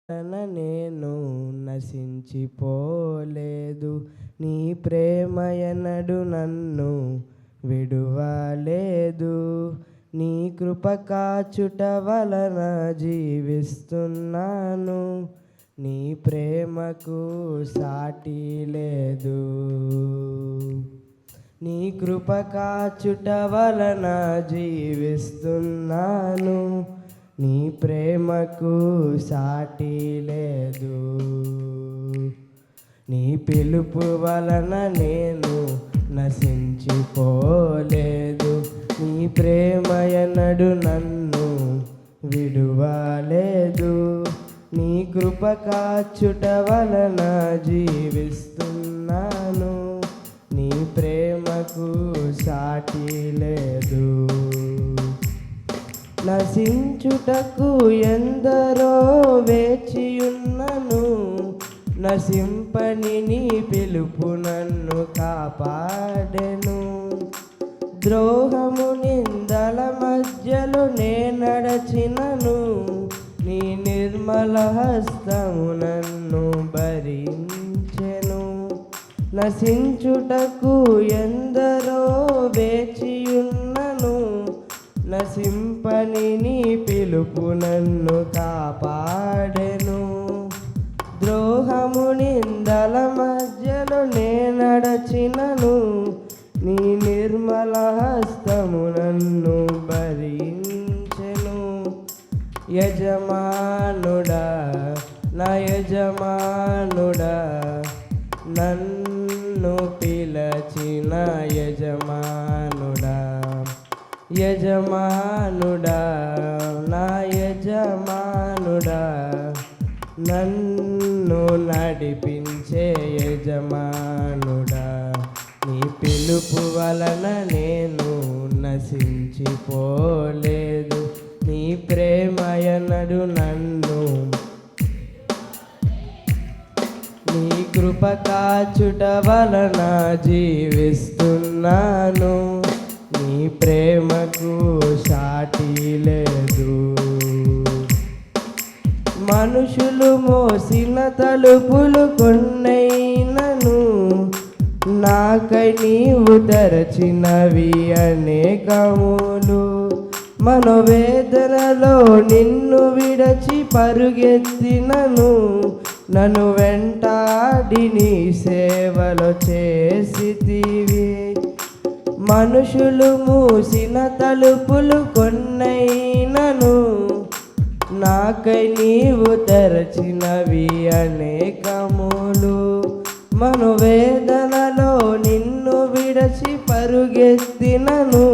నేను నశించిపోలేదు, నీ ప్రేమయనడు నన్ను విడువలేదు. నీ కృప కాచుట వలన జీవిస్తున్నాను, నీ ప్రేమకు సాటి లేదు. నీ కృప కాచుట వలన జీవిస్తున్నాను, నీ ప్రేమకు సాటి లేదు. నీ పిలుపు వలన నేను నశించిపోలేదు, నీ ప్రేమయనడు నన్ను విడువలేదు. నీ కృప కాచుట వలన జీవిస్తున్నాను, నీ ప్రేమకు సాటి లేదు. నశించుటకు ఎందరో వేచియున్నను, నశింపని నీ పిలుపు నన్ను కాపాడెను. ద్రోహము నిందల మధ్యలో నే నడచినను, నీ నిర్మల హస్తము నన్ను భరించెను. నశించుటకు ఎందరో వేచియున్నను, నశింపని నీ పిలుపు నన్ను కాపాడెను. ద్రోహము నిందల మధ్యలో నే నడచినను, నీ నిర్మల హస్తము నన్ను భరించెను. యజమానుడా, నా యజమానుడా, నన్ను పిలచిన యజమానుడా, యజమానుడా, నా యజమానుడా, నన్ను నడిపించే యజమానుడా. నీ పిలుపు వలన నేను నశించిపోలేదు, నీ ప్రేమయనడు నన్ను, నీ కృప కాచుట వలన జీవిస్తున్నాను, నీ ప్రేమకు సాటి లేదు. మనుషులు మోసిన తలుపులు కొన్నైనను, నాకై నీవు తెరచినవి అనేకములు. మనోవేదనలో నిన్ను విడచి పరుగెత్తినను, నన్ను వెంటాడి నీ సేవలో చేసితివి. మనుషులు మూసిన తలుపులు కొన్నైనను, నాకై నీవు తెరచినవి అనేకములు. మనోవేదనలో నిన్ను విడచి పరుగెత్తినను,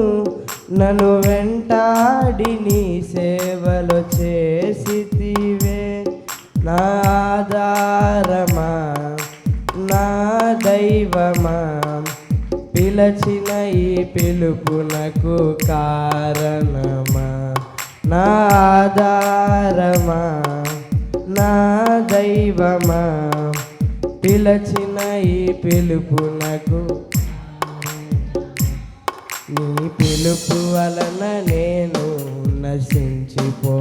నన్ను వెంటాడి నీ సేవలో చేసితివే. నా ఆధారమా, నా దైవమా, పిలచిన ఈ పిలుపునకు కారణమా. నా ఆధారమా, నా దైవమా, పిలచిన ఈ పిలుపునకు, నీ పిలుపు వలన నేను నశించిపోలేదు,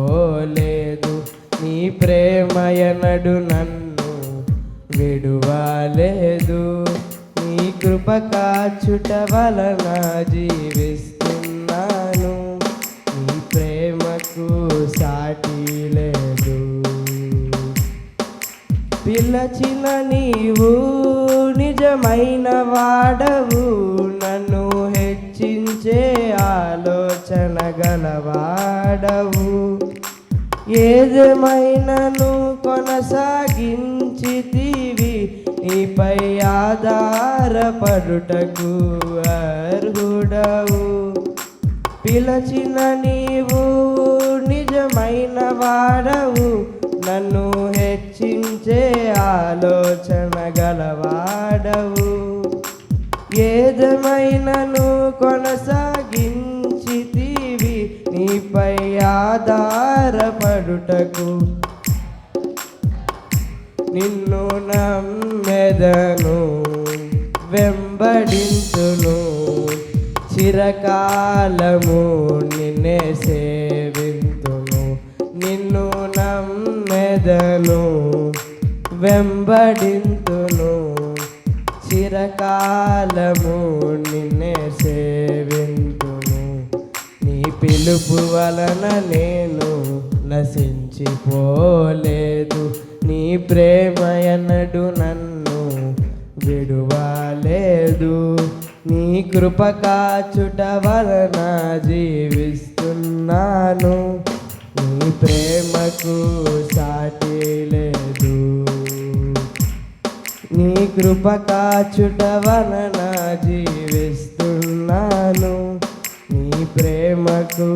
నీ ప్రేమయనడు నన్ను విడువలేదు. నీ కృప కాచుట వలన జీవిస్తున్నాను, నీ ప్రేమకు సాటి లేదు. పిలచిన నీవు నిజమైన వాడవు, నన్ను హెచ్చించే ఆలోచన గలవాడవు. ఏదేమైనను కొనసాగించితివి, నీపై ఆధారపడుటకు అర్హుడవు. పిలచిన నీవు నిజమైన వాడవు, నన్ను హెచ్చించే ఆలోచన గలవాడవు. ఏదేమైనను కొనసాగించితివి, నీపై ఆధారపడుటకు. నిన్ను నమ్మెదను, వెంబడింతును, చిరకాలము నిన్నే సేవింతును. నిన్ను నమ్మెదను, నమ్మెదను వెంబడింతును చిరకాలము నిన్నే సేవింతును నీ పిలుపు వలన నేను నశించిపోలేదు నీ ప్రేమ ఎన్నడు నన్ను విడువలేదు నీ కృప కాచుట వలన జీవిస్తున్నాను నీ ప్రేమకు సాటి లేదు నీ కృప కాచుట వలన జీవిస్తున్నాను నీ ప్రేమకు